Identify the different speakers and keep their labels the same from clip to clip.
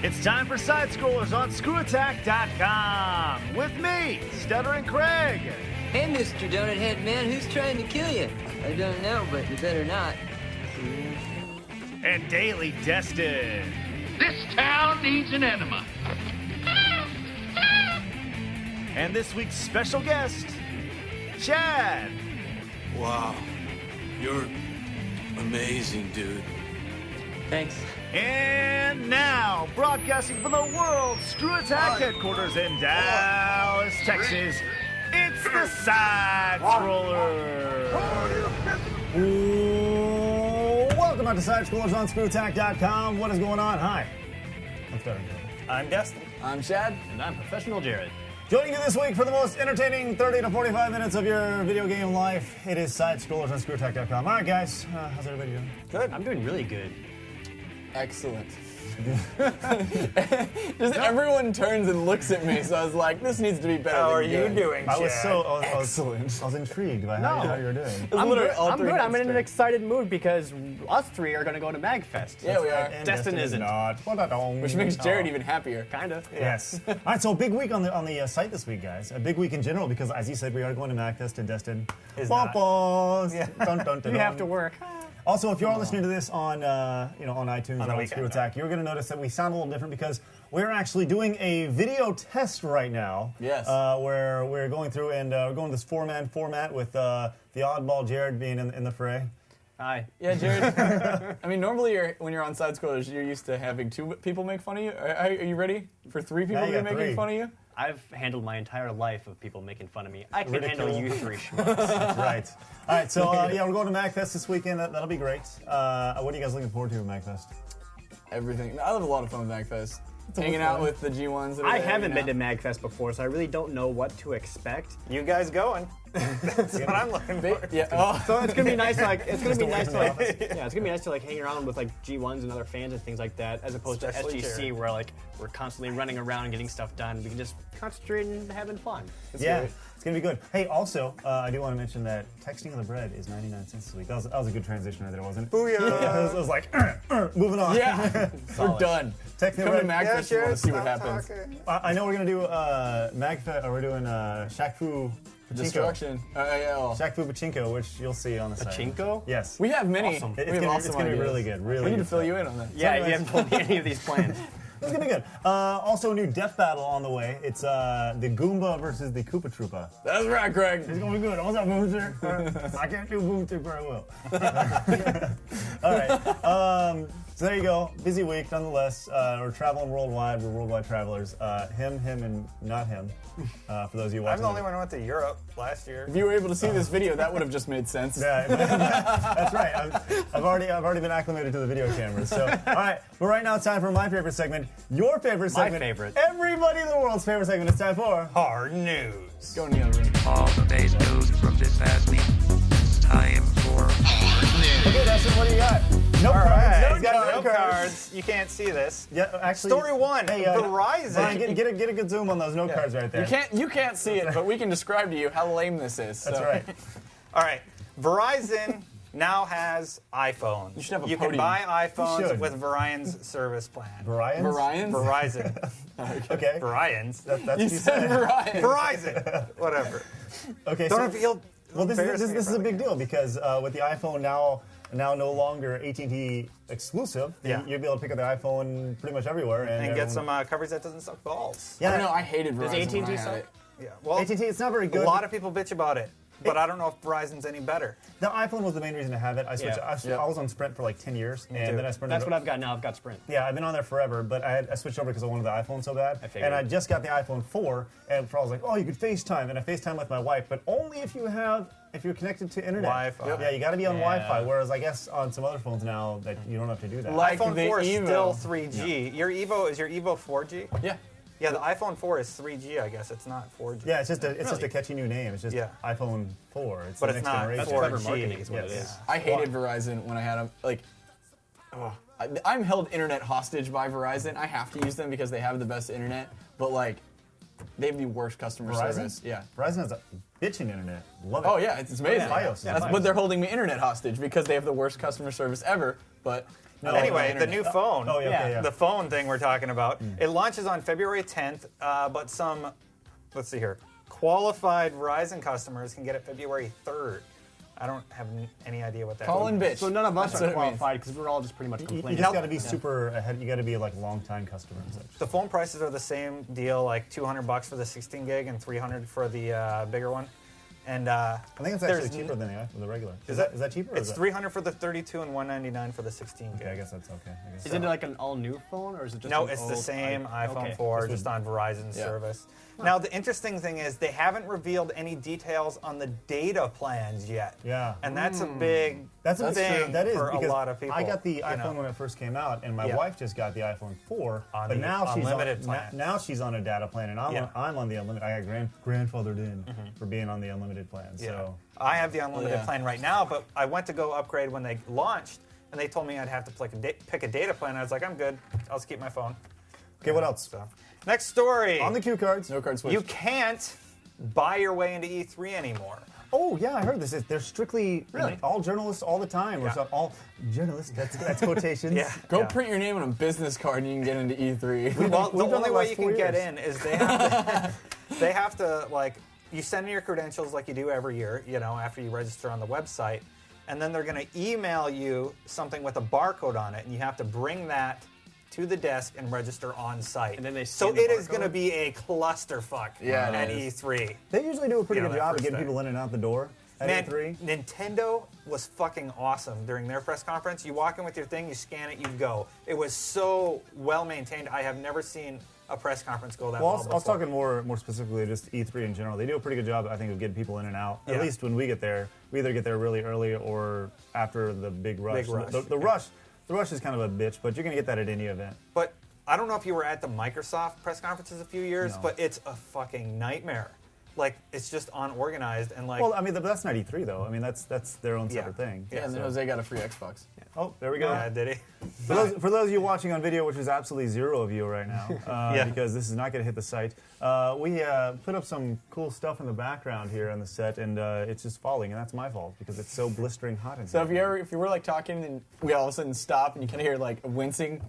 Speaker 1: It's time for SideScrollers on ScrewAttack.com with me, Stuttering Craig.
Speaker 2: Hey, Mr. Donut Head Man, who's trying to kill you? I don't know, but you better not.
Speaker 1: And Daily Destin.
Speaker 3: This town needs an enema.
Speaker 1: And this week's special guest, Chad.
Speaker 4: Wow. You're amazing, dude.
Speaker 2: Thanks.
Speaker 1: And now, broadcasting from the world's ScrewAttack headquarters in Dallas, Texas, it's the SideScrollers.
Speaker 5: Welcome back to SideScrollers on ScrewAttack.com. What is going on? Hi. I'm Stuttering Craig.
Speaker 6: I'm Destin.
Speaker 5: I'm Chad.
Speaker 6: And I'm Professional Jared.
Speaker 5: Joining you this week for the most entertaining 30 to 45 minutes of your video game life, it is SideScrollers on ScrewAttack.com. All right, guys. How's everybody doing?
Speaker 6: Good. I'm doing really good.
Speaker 7: Excellent. Just everyone turns and looks at me, so I was like, this needs to be better.
Speaker 6: How are
Speaker 7: than
Speaker 6: you
Speaker 7: good.
Speaker 6: doing,
Speaker 5: I was
Speaker 6: Chad?
Speaker 7: Excellent.
Speaker 5: I was intrigued by how you were doing.
Speaker 6: I'm good. I'm good. I'm in an
Speaker 7: excited.
Speaker 6: excited mood because us three are going to go to MagFest.
Speaker 7: Yeah, we are.
Speaker 5: And
Speaker 6: Destin isn't.
Speaker 5: not.
Speaker 7: Which makes Jared even happier.
Speaker 6: Kind of.
Speaker 5: Yes. All right, so a big week on the site this week, guys. A big week in general because, as you said, we are going to MagFest and Destin.
Speaker 6: not.
Speaker 5: Yeah. Dun, dun, dun,
Speaker 6: You have
Speaker 5: dun.
Speaker 6: to work.
Speaker 5: Also, if you are listening to this on on iTunes
Speaker 6: On
Speaker 5: or
Speaker 6: the
Speaker 5: on
Speaker 6: weekend,
Speaker 5: ScrewAttack, you're going to notice that we sound a little different because we're actually doing a video test right now.
Speaker 7: Yes.
Speaker 5: Where we're going through and we're going this four-man format with the oddball Jared being in the fray.
Speaker 6: Hi.
Speaker 7: Yeah, Jared. I mean, normally when you're on SideScrollers, you're used to having two people make fun of you. Are you ready for three people
Speaker 5: you
Speaker 7: to be
Speaker 5: got
Speaker 7: making
Speaker 5: three.
Speaker 7: fun of you?
Speaker 6: I've handled my entire life of people making fun of me. I can
Speaker 5: Ridicule.
Speaker 6: handle you three schmucks.
Speaker 5: Right. All right. So yeah, we're going to MagFest this weekend. That'll be great. What are you guys looking forward to at MagFest?
Speaker 7: Everything. I have a lot of fun with MagFest. Hanging out with the G1s. that are
Speaker 6: I
Speaker 7: there,
Speaker 6: haven't
Speaker 7: you
Speaker 6: been
Speaker 7: know.
Speaker 6: to MagFest before, so I really don't know what to expect.
Speaker 8: You guys going? That's what I'm looking for.
Speaker 7: Yeah. Oh.
Speaker 6: So it's gonna be nice, it's gonna be nice to
Speaker 5: work in the
Speaker 6: it's gonna be nice to hang around with G1s and other fans and things like that, as opposed
Speaker 8: Especially
Speaker 6: to SGC
Speaker 8: Jared.
Speaker 6: where we're constantly running around and getting stuff done. We can just concentrate and having fun.
Speaker 5: Yeah,
Speaker 7: great.
Speaker 5: it's gonna be good. Hey, also, I do want to mention that texting on the bread is 99 cents this week. That was a good transition right there, wasn't it?
Speaker 8: Booyah!
Speaker 5: It was like, moving on.
Speaker 7: Yeah. We're done.
Speaker 5: Texting
Speaker 7: Come
Speaker 5: on
Speaker 7: to
Speaker 5: the bread.
Speaker 7: MagFest, you want to see what
Speaker 8: stop
Speaker 7: happens.
Speaker 8: talking.
Speaker 5: I know we're gonna do MagFest, or we're doing Shaq Fu Pachinko.
Speaker 7: Destruction. Yeah.
Speaker 5: Shaq Fu Pachinko, which you'll see on the site.
Speaker 6: Pachinko?
Speaker 5: Yes.
Speaker 7: We have many.
Speaker 6: Awesome.
Speaker 5: It's
Speaker 7: We have
Speaker 5: gonna,
Speaker 7: awesome
Speaker 5: it's gonna be
Speaker 7: ideas.
Speaker 5: really good. Really
Speaker 7: We need
Speaker 5: good
Speaker 7: to fill
Speaker 5: stuff.
Speaker 7: you in on that.
Speaker 6: Yeah,
Speaker 5: anyways-
Speaker 6: you haven't told me any of these plans.
Speaker 5: It's gonna be good. Also, a new death battle on the way. It's the Goomba versus the Koopa Troopa.
Speaker 7: That's right, Greg.
Speaker 5: It's gonna be good. What's up, Booster? I can't do Booster very well. All right. So there you go. Busy week, nonetheless. We're traveling worldwide. We're worldwide travelers. Him, and not him. For those of you watching.
Speaker 8: I'm the only one who went to Europe last year.
Speaker 7: If you were able to see this video, that would have just made sense.
Speaker 5: Yeah, that's right. I've already been acclimated to the video cameras. So, all right. But right now it's time for my favorite segment. Your favorite
Speaker 6: My
Speaker 5: segment.
Speaker 6: favorite.
Speaker 5: Everybody in the world's favorite segment. It's time for
Speaker 8: Hard news.
Speaker 7: Go in the other room.
Speaker 4: All the day's news from this past week. It's time for
Speaker 5: Okay, Dustin, what do you got? No
Speaker 8: All
Speaker 5: cards.
Speaker 8: right.
Speaker 5: He's got no cards.
Speaker 8: You can't see this.
Speaker 5: Yeah, actually.
Speaker 8: Story one.
Speaker 5: Hey,
Speaker 8: Verizon.
Speaker 5: Brian, get a good zoom on those note cards right there.
Speaker 7: You can't see it, but we can describe to you how lame this is.
Speaker 5: That's
Speaker 7: so.
Speaker 5: right.
Speaker 8: All right. Verizon now has iPhones.
Speaker 7: You should have a
Speaker 8: You can
Speaker 7: podium.
Speaker 8: buy
Speaker 5: You
Speaker 8: iPhones
Speaker 5: should.
Speaker 8: with Verizon's service plan.
Speaker 5: Verizon.
Speaker 7: Verizon?
Speaker 8: Verizon.
Speaker 5: Okay.
Speaker 8: Verizon's.
Speaker 5: That's
Speaker 7: You
Speaker 5: what you
Speaker 7: said Verizon.
Speaker 8: Verizon. Whatever.
Speaker 5: Okay.
Speaker 8: Don't
Speaker 5: So,
Speaker 8: feel.
Speaker 5: well, this
Speaker 8: embarrass me
Speaker 5: is
Speaker 8: in
Speaker 5: a
Speaker 8: front
Speaker 5: big
Speaker 8: of
Speaker 5: deal because with the iPhone now no longer AT&T exclusive.
Speaker 8: Yeah.
Speaker 5: You'll be able to pick up the iPhone pretty much everywhere
Speaker 8: and get some coverage that doesn't suck balls.
Speaker 7: I don't know. I hated Verizon.
Speaker 6: AT&T
Speaker 7: when I had
Speaker 6: suck?
Speaker 7: it.
Speaker 8: Yeah. Well,
Speaker 5: AT&T. It's not very good.
Speaker 8: a lot of people bitch about it, but I don't know if Verizon's any better.
Speaker 5: The iPhone was the main reason to have it. I switched.
Speaker 6: Yeah.
Speaker 5: I was on Sprint for like 10 years, and
Speaker 8: too.
Speaker 5: then I sprinted.
Speaker 6: That's what I've got now. I've got Sprint.
Speaker 5: Yeah, I've been on there forever, but I switched over because I wanted the iPhone so bad.
Speaker 6: I figured.
Speaker 5: And I just got the iPhone 4, and I was like, oh, you could FaceTime, and I FaceTime with my wife, but only if you're connected to internet.
Speaker 8: Wi-Fi.
Speaker 5: Yeah, you got to be on
Speaker 6: Yeah.
Speaker 5: Wi-Fi. Whereas I guess on some other phones now that you don't have to do that.
Speaker 7: Like
Speaker 8: iPhone
Speaker 7: the
Speaker 8: 4 is
Speaker 7: Evo.
Speaker 8: still 3G. Is your Evo 4G?
Speaker 7: Yeah.
Speaker 8: Yeah, the iPhone 4 is 3G, I guess. It's not 4G.
Speaker 5: Yeah, it's just a catchy new name. It's just
Speaker 8: Yeah.
Speaker 5: iPhone 4. It's
Speaker 8: But
Speaker 5: the
Speaker 8: it's
Speaker 5: next
Speaker 8: not
Speaker 5: generation.
Speaker 6: That's clever
Speaker 8: 4G.
Speaker 6: marketing is what it
Speaker 5: Yes.
Speaker 6: is.
Speaker 7: I hated Verizon when I had them. I'm held internet hostage by Verizon. I have to use them because they have the best internet, but they have the worst customer
Speaker 5: Verizon?
Speaker 7: service. Yeah.
Speaker 5: Verizon has a bitching internet. Love it.
Speaker 7: Oh yeah, it's amazing.
Speaker 5: Fios.
Speaker 7: But they're holding me internet hostage because they have the worst customer service ever. But
Speaker 5: No,
Speaker 8: Anyway,
Speaker 5: no,
Speaker 8: the new phone.
Speaker 5: Oh, yeah, okay, yeah.
Speaker 8: The phone thing we're talking about. It launches on February 10th, but some, let's see here, qualified Verizon customers can get it February 3rd. I don't have any idea what that
Speaker 7: Call in bitch.
Speaker 6: So none of us
Speaker 7: That's
Speaker 6: are
Speaker 7: what it means.
Speaker 6: qualified because we're all just pretty much
Speaker 5: You
Speaker 6: complaining.
Speaker 5: just got to be super ahead. You got to be like long-time customer and such.
Speaker 8: The phone prices are the same deal, like $200 for the 16 gig and $300 for the bigger one. And
Speaker 5: I think it's
Speaker 8: there's
Speaker 5: actually cheaper than the regular.
Speaker 8: Is
Speaker 5: Is that cheaper? Or
Speaker 8: it's
Speaker 5: is that-
Speaker 8: $300 for the 32 and $199 for the 16 gig.
Speaker 5: Okay, I guess that's okay. I guess
Speaker 6: Is it like an all-new phone, or is it just
Speaker 8: No,
Speaker 6: an
Speaker 8: it's the
Speaker 6: old
Speaker 8: same iPhone
Speaker 6: okay.
Speaker 8: 4, just on Verizon's
Speaker 7: Yeah.
Speaker 8: service. Now, the interesting thing is they haven't revealed any details on the data plans yet.
Speaker 5: Yeah.
Speaker 8: And that's a big
Speaker 5: That's
Speaker 8: thing
Speaker 5: true. That is
Speaker 8: for a
Speaker 5: because
Speaker 8: lot of people.
Speaker 5: I got the
Speaker 8: you
Speaker 5: iPhone
Speaker 8: know.
Speaker 5: when it first came out, and my
Speaker 8: Yeah.
Speaker 5: wife just got the iPhone 4.
Speaker 8: On
Speaker 5: but
Speaker 8: the
Speaker 5: now she's
Speaker 8: unlimited
Speaker 5: on,
Speaker 8: plan.
Speaker 5: Now she's on a data plan, and I'm,
Speaker 8: Yeah.
Speaker 5: I'm on the unlimited. I got grandfathered in for being on the unlimited plan.
Speaker 8: Yeah.
Speaker 5: So
Speaker 8: I have the unlimited
Speaker 7: Yeah.
Speaker 8: plan right now, but I went to go upgrade when they launched, and they told me I'd have to pick a data plan. I was like, I'm good. I'll just keep my phone.
Speaker 5: okay, what else?
Speaker 8: So, next story.
Speaker 5: On the cue cards.
Speaker 7: No card switch.
Speaker 8: You can't buy your way into E3 anymore.
Speaker 5: Oh yeah, I heard this. They're strictly
Speaker 8: Really?
Speaker 5: all journalists all the time, or
Speaker 8: Yeah.
Speaker 5: so, all journalists. That's quotations.
Speaker 8: Yeah.
Speaker 7: Go
Speaker 8: yeah.
Speaker 7: print your name on a business card and you can get into E3.
Speaker 8: Well,
Speaker 5: We've
Speaker 8: the
Speaker 5: done
Speaker 8: only
Speaker 5: the
Speaker 8: way
Speaker 5: last
Speaker 8: you
Speaker 5: 4
Speaker 8: can get
Speaker 5: years.
Speaker 8: in is they have to, they have to like you send in your credentials like you do every year, you know, after you register on the website, and then they're going to email you something with a barcode on it, and you have to bring that to the desk and register on site.
Speaker 6: And then they
Speaker 8: so
Speaker 6: scan the
Speaker 8: it is
Speaker 6: barcode?
Speaker 8: going to be a clusterfuck
Speaker 7: Yeah, it
Speaker 8: at
Speaker 7: is.
Speaker 8: E3.
Speaker 5: They usually do a pretty
Speaker 8: Yeah,
Speaker 5: good
Speaker 8: that
Speaker 5: job of
Speaker 8: first
Speaker 5: getting
Speaker 8: day.
Speaker 5: people in and out the door at
Speaker 8: Man,
Speaker 5: E3.
Speaker 8: Nintendo was fucking awesome during their press conference. You walk in with your thing, you scan it, you go. It was so well maintained. I have never seen a press conference go that
Speaker 5: Well,
Speaker 8: well
Speaker 5: I was
Speaker 8: before.
Speaker 5: talking more specifically just E3 in general. They do a pretty good job, I think, of getting people in and out.
Speaker 8: Yeah.
Speaker 5: At least when we get there, we either get there really early or after the big rush.
Speaker 8: Big rush,
Speaker 5: The rush is kind of a bitch, but you're gonna get that at any event.
Speaker 8: But I don't know if you were at the Microsoft press conferences a few years,
Speaker 5: No.
Speaker 8: but it's a fucking nightmare. Like, it's just unorganized and like.
Speaker 5: Well, I mean, that's not E3 though. I mean, that's their own
Speaker 8: Yeah.
Speaker 5: separate thing.
Speaker 7: Yeah, and then
Speaker 5: so-
Speaker 7: Jose got a free Xbox.
Speaker 5: Oh, there we go.
Speaker 8: yeah, did he?
Speaker 5: For those of you watching on video, which is absolutely 0 of you right now,
Speaker 8: Yeah.
Speaker 5: because this is not going to hit the site, we put up some cool stuff in the background here on the set, and it's just falling, and that's my fault because it's so blistering hot in
Speaker 7: So
Speaker 5: here.
Speaker 7: if you were like talking and we all of a sudden stop and you kind of hear like a wincing,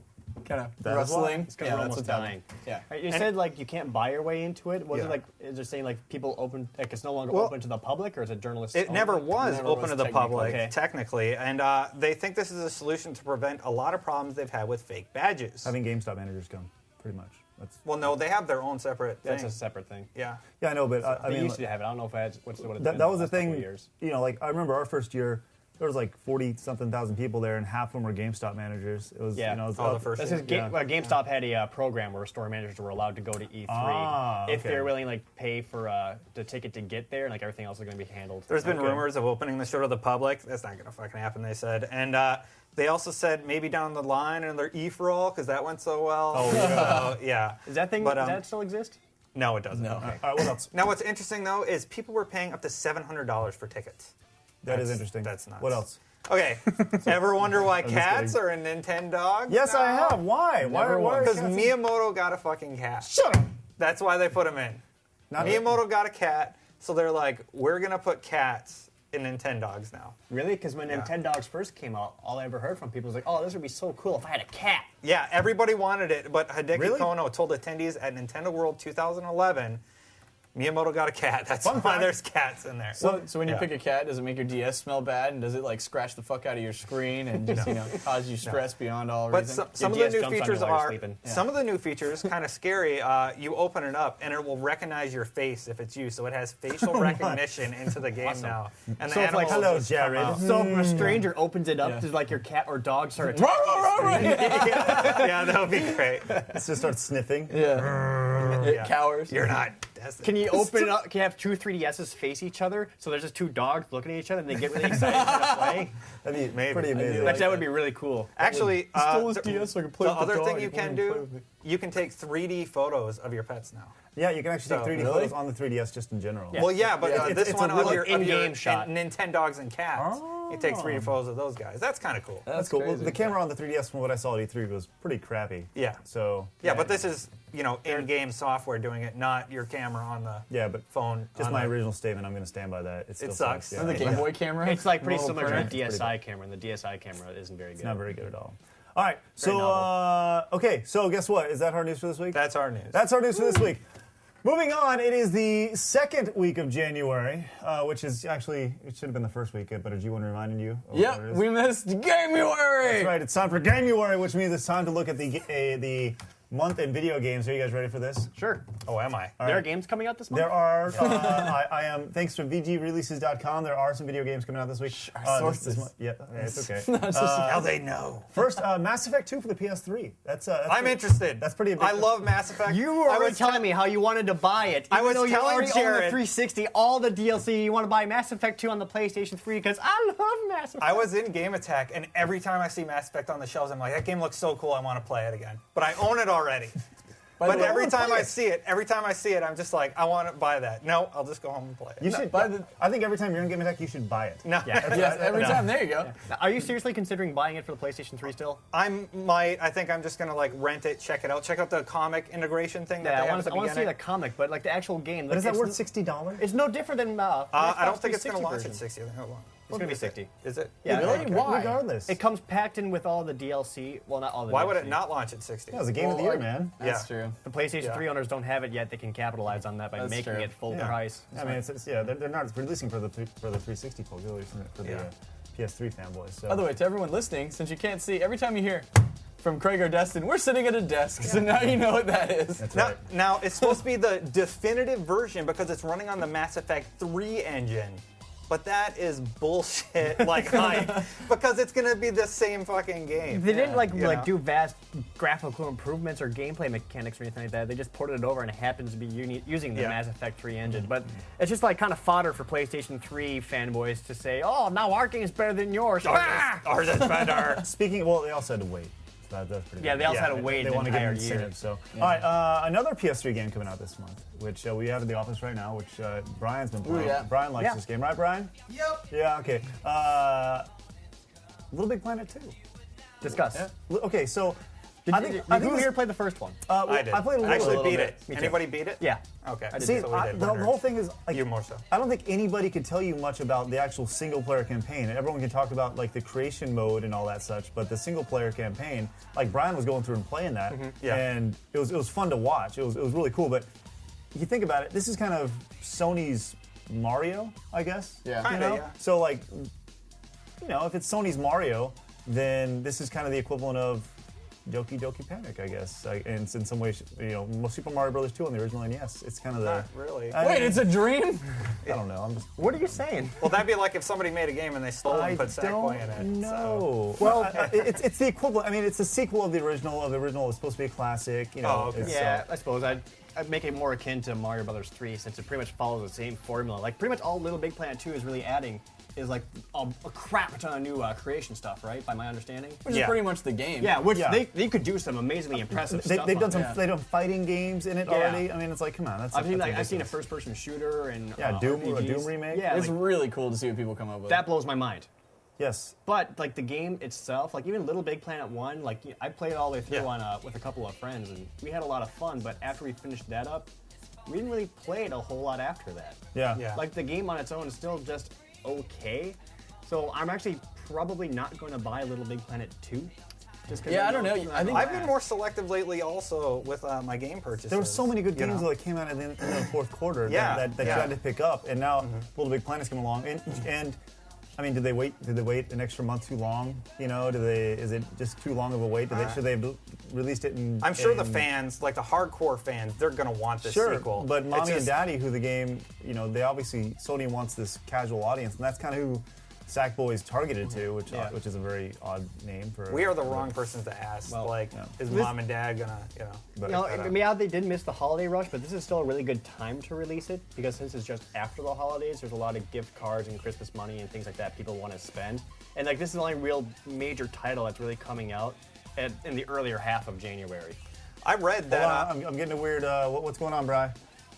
Speaker 7: kind of
Speaker 5: That's
Speaker 7: rustling,
Speaker 6: It's because we're
Speaker 7: that's
Speaker 6: almost
Speaker 7: what's
Speaker 6: dying.
Speaker 7: happening. Yeah.
Speaker 6: You said like you can't buy your way into it. Was
Speaker 5: Yeah.
Speaker 6: it like is it saying like people open like it's no longer
Speaker 8: Well,
Speaker 6: open to the public, or is it journalists?
Speaker 8: It
Speaker 6: only?
Speaker 8: never was
Speaker 7: Never
Speaker 8: open
Speaker 7: was
Speaker 8: to the
Speaker 7: technically.
Speaker 8: public,
Speaker 6: Okay.
Speaker 8: technically. And they think this is a solution to prevent a lot of problems they've had with fake badges.
Speaker 5: Having GameStop managers come, pretty much. That's
Speaker 8: Well, no, they have their own separate thing.
Speaker 6: That's a separate thing.
Speaker 8: Yeah.
Speaker 5: yeah, I know, but I
Speaker 6: They
Speaker 5: mean,
Speaker 6: used to have it. I don't know if it's what it's
Speaker 5: that
Speaker 6: been
Speaker 5: was the
Speaker 6: last couple
Speaker 5: thing.
Speaker 6: of years.
Speaker 5: You know, like I remember our first year, there was like 40-something thousand people there, and half of them were GameStop managers. It was,
Speaker 6: Yeah.
Speaker 5: you know, it was,
Speaker 8: Oh, the first
Speaker 6: This
Speaker 8: year.
Speaker 6: is
Speaker 5: Yeah.
Speaker 6: GameStop had a program where store managers were allowed to go to E3 if
Speaker 5: okay.
Speaker 6: they're willing to like pay for the ticket to get there, and like everything else is going to be handled.
Speaker 8: There's been
Speaker 5: Okay.
Speaker 8: rumors of opening the show to the public. That's not going to fucking happen, they said. And they also said maybe down the line another E-for-all because that went so well.
Speaker 5: Oh, yeah.
Speaker 8: So, yeah.
Speaker 6: Does that thing
Speaker 8: But,
Speaker 6: does that still exist?
Speaker 8: No, it doesn't.
Speaker 7: No.
Speaker 5: All right, what else?
Speaker 8: Now, what's interesting, though, is people were paying up to $700 for tickets.
Speaker 5: That is
Speaker 8: That's-
Speaker 5: interesting.
Speaker 8: that's nuts.
Speaker 5: What else?
Speaker 8: Okay. Ever wonder why
Speaker 5: just
Speaker 8: cats
Speaker 5: kidding.
Speaker 8: are in Nintendo?
Speaker 5: Yes, I have. Why? Why
Speaker 7: Never
Speaker 5: are
Speaker 8: Because
Speaker 5: cats in-
Speaker 8: Miyamoto got a fucking cat.
Speaker 5: Shut up.
Speaker 8: That's why they put him in.
Speaker 5: Not
Speaker 8: Miyamoto got a cat, so they're like, we're going to put cats in Nintendogs now.
Speaker 6: Really? Because when Nintendogs first came out, all I ever heard from people was like, "Oh, this would be so cool if I had a cat."
Speaker 8: Yeah, everybody wanted it, but Hideki
Speaker 5: Really?
Speaker 8: Kono told attendees at Nintendo World 2011, Miyamoto got a cat. That's
Speaker 5: Fun
Speaker 8: why
Speaker 5: fact.
Speaker 8: there's cats in there.
Speaker 7: So when you
Speaker 8: Yeah.
Speaker 7: pick a cat, does it make your DS smell bad, and does it like scratch the fuck out of your screen and just cause you stress beyond all
Speaker 8: But
Speaker 7: reason?
Speaker 8: some of
Speaker 6: Your
Speaker 8: the
Speaker 6: DS
Speaker 8: new
Speaker 6: jumps on you
Speaker 8: features
Speaker 6: while you're
Speaker 8: are
Speaker 6: sleeping.
Speaker 8: some of the new features kind of scary. You open it up and it will recognize your face if it's you, so it has facial recognition into the game now. And the
Speaker 6: So if, like,
Speaker 8: animals
Speaker 5: hello,
Speaker 8: just come
Speaker 5: Jared.
Speaker 8: out.
Speaker 6: So if a stranger opens it up,
Speaker 7: Yeah.
Speaker 6: does like your cat or dog start
Speaker 7: Rah,
Speaker 6: attacking?
Speaker 7: rah, rah, rah.
Speaker 8: Yeah, that would be great.
Speaker 5: It just starts sniffing.
Speaker 7: Yeah. It
Speaker 8: Yeah.
Speaker 7: cowers.
Speaker 8: You're not. Destined.
Speaker 6: Can you open it up? Can you have two 3DSs face each other? So there's just two dogs looking at each other and they get really excited to play?
Speaker 5: That'd be
Speaker 8: Maybe.
Speaker 5: pretty
Speaker 8: I do
Speaker 5: amazing.
Speaker 6: Like, that would be really cool.
Speaker 8: Actually,
Speaker 7: stole his DS so I could play
Speaker 8: the
Speaker 7: with the
Speaker 8: other thing
Speaker 7: dog.
Speaker 8: you
Speaker 7: He
Speaker 8: can
Speaker 7: wanted to play
Speaker 8: do,
Speaker 7: with me.
Speaker 8: you can take 3D photos of your pets now.
Speaker 5: Yeah, you can actually take 3D
Speaker 7: Really?
Speaker 5: photos on the 3DS just in general.
Speaker 6: Yeah.
Speaker 8: Well, yeah, but
Speaker 5: Yeah.
Speaker 8: this
Speaker 5: It's
Speaker 8: one
Speaker 5: a
Speaker 8: of
Speaker 5: real
Speaker 8: your
Speaker 6: in-game shot.
Speaker 8: Nintendogs and cats. You take 3D photos of those guys. That's kind of cool.
Speaker 5: That's cool. Well,
Speaker 7: crazy.
Speaker 5: the camera on the 3DS, from what I saw at E3, was pretty crappy.
Speaker 8: Yeah.
Speaker 5: So.
Speaker 8: Yeah, but this is in-game software doing it, not your camera on the
Speaker 5: Yeah, but
Speaker 8: phone.
Speaker 5: just
Speaker 8: on
Speaker 5: my
Speaker 8: the-
Speaker 5: original statement. I'm going to stand by that. It still
Speaker 8: sucks.
Speaker 5: Yeah.
Speaker 7: And the Game Boy camera.
Speaker 6: It's like pretty
Speaker 7: Normal
Speaker 6: similar to
Speaker 7: print.
Speaker 6: the DSi camera, and the DSi camera isn't very good.
Speaker 5: It's not very good at all. All right. So, okay. So, guess what? Is that our news for this week?
Speaker 8: That's our news.
Speaker 5: That's our news for this week. Moving on, it is the second week of January, which is actually, it should have been the first week, but did you want to remind you?
Speaker 7: Yep, we missed January!
Speaker 5: That's right, it's time for January, which means it's time to look at the month in video games. Are you guys ready for this?
Speaker 6: Sure.
Speaker 8: Oh, am I?
Speaker 6: There are games coming out this month?
Speaker 5: There are, I am, thanks to VGReleases.com, there are some video games coming out this week.
Speaker 7: Sources.
Speaker 5: Yeah, it's okay.
Speaker 8: Now they know.
Speaker 5: First, Mass Effect 2 for the PS3. That's
Speaker 8: I'm interested.
Speaker 5: That's pretty big.
Speaker 8: I love Mass Effect.
Speaker 6: You were already telling me how you wanted to buy it.
Speaker 8: I was
Speaker 6: Even though you
Speaker 8: telling
Speaker 6: already own the
Speaker 8: Jared-
Speaker 6: 360, all the DLC, you want to buy Mass Effect 2 on the PlayStation 3 because I love Mass Effect.
Speaker 8: I was in Game Attack, and every time I see Mass Effect on the shelves, I'm like, that game looks so cool, I want to play it again. But I own it already. But every time I see it, I'm just like, I want to buy that. No, I'll just go home and play it.
Speaker 5: You should buy I think every time you're in Game Attack, you should buy it.
Speaker 8: No.
Speaker 7: Yes, every time. There you go.
Speaker 6: Now, are you seriously considering buying it for the PlayStation 3 still?
Speaker 8: I think I'm just gonna like rent it, check it out. Check out the comic integration thing that
Speaker 6: Yeah,
Speaker 8: they
Speaker 6: I
Speaker 8: have
Speaker 6: want
Speaker 8: at the
Speaker 6: to see
Speaker 8: beginning.
Speaker 6: the comic, but like the actual game.
Speaker 5: But is that
Speaker 6: it's-
Speaker 5: worth $60?
Speaker 6: It's no different than
Speaker 8: I don't think it's gonna launch
Speaker 6: version.
Speaker 8: at 60. I think it'll launch.
Speaker 6: It's gonna be 60.
Speaker 8: Is it?
Speaker 6: Yeah,
Speaker 7: Really? Why?
Speaker 5: Regardless.
Speaker 6: It comes packed in with all the DLC. Well, not all the
Speaker 8: Why
Speaker 6: DLC.
Speaker 8: would it not launch at 60?
Speaker 5: Yeah, it was a game of the year, man.
Speaker 7: That's
Speaker 8: Yeah.
Speaker 7: true.
Speaker 6: The PlayStation
Speaker 8: Yeah.
Speaker 6: 3 owners don't have it yet. They can capitalize on that by
Speaker 7: That's
Speaker 6: making
Speaker 7: true.
Speaker 6: it full
Speaker 5: Yeah.
Speaker 6: price.
Speaker 5: I mean, they're not releasing for the 360 folks. They're releasing it for the PS3 fanboys. So.
Speaker 7: By the way, to everyone listening, since you can't see, every time you hear from Craig or Destin, we're sitting at a desk, so now you know what that is.
Speaker 5: That's
Speaker 8: Now,
Speaker 5: right.
Speaker 8: now it's supposed to be the definitive version because it's running on the Mass Effect 3 engine. But that is bullshit, like hype, because it's gonna be the same fucking game.
Speaker 6: They didn't
Speaker 8: you know?
Speaker 6: do vast graphical improvements or gameplay mechanics or anything like that. They just ported it over, and it happens to be using the
Speaker 8: Yeah.
Speaker 6: Mass Effect 3 engine. But it's just like kind of fodder for PlayStation 3 fanboys to say, "Oh, now our game's better than yours."
Speaker 8: Ours is better.
Speaker 5: Speaking, well, they also had to wait. So that's pretty
Speaker 6: Yeah,
Speaker 5: good.
Speaker 6: they also
Speaker 8: Yeah,
Speaker 6: had to wait
Speaker 5: They
Speaker 6: an
Speaker 5: want to get
Speaker 6: entire
Speaker 5: an
Speaker 6: year.
Speaker 5: incentive. So, all right, another PS3 game coming out this month, which we have in the office right now, which Brian's been playing.
Speaker 7: yeah.
Speaker 5: Brian likes
Speaker 6: Yeah.
Speaker 5: this game, right, Brian?
Speaker 9: Yep.
Speaker 5: Yeah. Okay. Little Big Planet 2.
Speaker 6: Discuss.
Speaker 5: Okay, so
Speaker 6: Did,
Speaker 5: I think
Speaker 6: who
Speaker 5: this-
Speaker 6: here played the first one?
Speaker 8: I did.
Speaker 5: I played a little
Speaker 8: I actually
Speaker 5: bit.
Speaker 8: beat it.
Speaker 6: Me too.
Speaker 8: Anybody beat it?
Speaker 6: Yeah.
Speaker 8: Okay.
Speaker 6: I did
Speaker 5: See,
Speaker 8: So we did.
Speaker 5: the
Speaker 8: We're
Speaker 5: whole
Speaker 8: nerds.
Speaker 5: thing is like,
Speaker 8: You more so.
Speaker 5: I don't think anybody could tell you much about the actual single-player campaign. Everyone can talk about like the creation mode and all that such, but the single-player campaign, like Brian was going through and playing that,
Speaker 8: Yeah.
Speaker 5: and it was fun to watch. It was really cool. But if you think about it, this is kind of Sony's Mario, I guess.
Speaker 7: Yeah.
Speaker 5: You
Speaker 8: Kinda,
Speaker 5: know?
Speaker 8: yeah.
Speaker 5: So like, if it's Sony's Mario, then this is kind of the equivalent of Doki Doki Panic, I guess. And in some ways, Super Mario Brothers 2 on the original NES. It's kind of the.
Speaker 8: Not really.
Speaker 7: Wait, it's a dream?
Speaker 5: I don't know. I'm just.
Speaker 6: What are you saying?
Speaker 8: Well, that'd be like if somebody made a game and they stole and put Sackboy in it.
Speaker 5: No.
Speaker 8: So.
Speaker 5: Well, it's the equivalent. I mean, it's a sequel of the original. It's supposed to be a classic.
Speaker 8: Oh, okay.
Speaker 5: it's,
Speaker 6: Yeah, I suppose I'd make it more akin to Mario Brothers 3 since it pretty much follows the same formula. Like pretty much all Little Big Planet 2 is really adding is like a crap ton of new creation stuff, right? By my understanding.
Speaker 7: Which
Speaker 8: Yeah.
Speaker 7: is pretty much the game.
Speaker 6: Yeah, which
Speaker 5: Yeah.
Speaker 6: they could do some amazingly impressive stuff.
Speaker 5: They've done
Speaker 6: on
Speaker 5: some.
Speaker 6: it.
Speaker 5: They've done fighting games in it
Speaker 6: Yeah.
Speaker 5: already. I mean, it's like, come on, that's.
Speaker 6: I've seen
Speaker 5: that's
Speaker 6: I've seen a
Speaker 5: ridiculous.
Speaker 6: first-person shooter and
Speaker 5: Yeah, Doom- a
Speaker 6: RPGs.
Speaker 5: Doom remake?
Speaker 6: Yeah,
Speaker 7: It's
Speaker 6: like,
Speaker 7: really cool to see what people come up with.
Speaker 6: that blows my mind.
Speaker 5: Yes.
Speaker 6: But like the game itself, like even Little Big Planet 1, like I played it all the way through
Speaker 8: Yeah.
Speaker 6: on with a couple of friends, and we had a lot of fun. But after we finished that up, we didn't really play it a whole lot after that.
Speaker 5: Yeah.
Speaker 8: Yeah.
Speaker 6: Like the game on its own is still just okay. So I'm actually probably not going to buy Little Big Planet 2. Just 'cause
Speaker 7: Yeah, I don't know.
Speaker 6: it's not
Speaker 7: I think-
Speaker 6: gonna
Speaker 8: I've been
Speaker 6: last.
Speaker 8: more selective lately also with my game purchases.
Speaker 5: There were so many good
Speaker 8: you
Speaker 5: games
Speaker 8: know?
Speaker 5: that came out in the fourth quarter
Speaker 8: Yeah,
Speaker 5: that you
Speaker 8: yeah.
Speaker 5: had to pick up, and now Little Big Planet's come along, and I mean, did they wait an extra month too long? Is it just too long of a wait? Should they have released it in?
Speaker 8: I'm sure the
Speaker 5: in-
Speaker 8: fans, like the hardcore fans, they're gonna want this
Speaker 5: Sure,
Speaker 8: sequel.
Speaker 5: but
Speaker 8: It's
Speaker 5: Mommy and
Speaker 8: just-
Speaker 5: Daddy, who the game, they obviously Sony wants this casual audience, and that's kind of who Sackboy is targeted to, which is a very odd name for.
Speaker 8: We are the wrong persons to ask. Is mom and dad gonna,
Speaker 5: But-
Speaker 6: Yeah, they did miss the holiday rush, but this is still a really good time to release it because since it's just after the holidays, there's a lot of gift cards and Christmas money and things like that people want to spend. And like this is the only real major title that's really coming out in the earlier half of January.
Speaker 8: I read that.
Speaker 5: Hold on, I'm getting a weird. What's going on, Bri?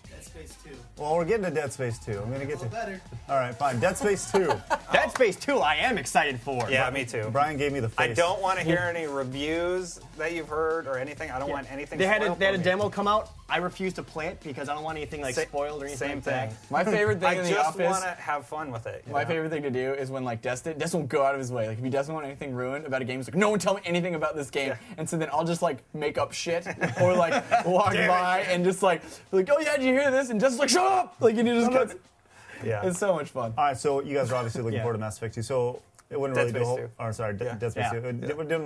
Speaker 9: Dead Space 2.
Speaker 5: Well, we're getting to Dead Space 2. I'm gonna get to.
Speaker 9: Better.
Speaker 5: All right, fine. Dead Space 2.
Speaker 6: Dead Space 2, I am excited for.
Speaker 8: Yeah, me too.
Speaker 5: Brian gave me the face.
Speaker 8: I don't want to hear any reviews that you've heard or anything. I don't want anything.
Speaker 6: They had
Speaker 8: spoiled
Speaker 6: a
Speaker 8: for me.
Speaker 6: demo come out. I refuse to play it because I don't want anything like
Speaker 8: Sa-
Speaker 6: spoiled or anything
Speaker 8: Same
Speaker 6: like
Speaker 8: thing.
Speaker 6: that.
Speaker 7: My favorite thing
Speaker 8: I
Speaker 7: in the
Speaker 8: just
Speaker 7: office.
Speaker 8: want to have fun with it. you
Speaker 7: My
Speaker 8: know?
Speaker 7: favorite thing to do is when like Destin won't go out of his way. Like if he doesn't want anything ruined about a game, he's like, no one tell me anything about this game. And so then I'll just like make up shit or like walk by and just like, oh yeah, did you hear this? And Destin's like, shut up! Like and you just go.
Speaker 8: Yeah.
Speaker 7: It's so much fun.
Speaker 5: All right, so you guys are obviously looking
Speaker 6: Yeah.
Speaker 5: forward to Mass Effect 2. So it wouldn't
Speaker 8: Dead
Speaker 5: really do a
Speaker 8: Space
Speaker 5: whole.
Speaker 8: 2.
Speaker 5: Or sorry,
Speaker 8: Yeah.
Speaker 5: Dead Space
Speaker 6: Yeah.
Speaker 5: 2. It wouldn't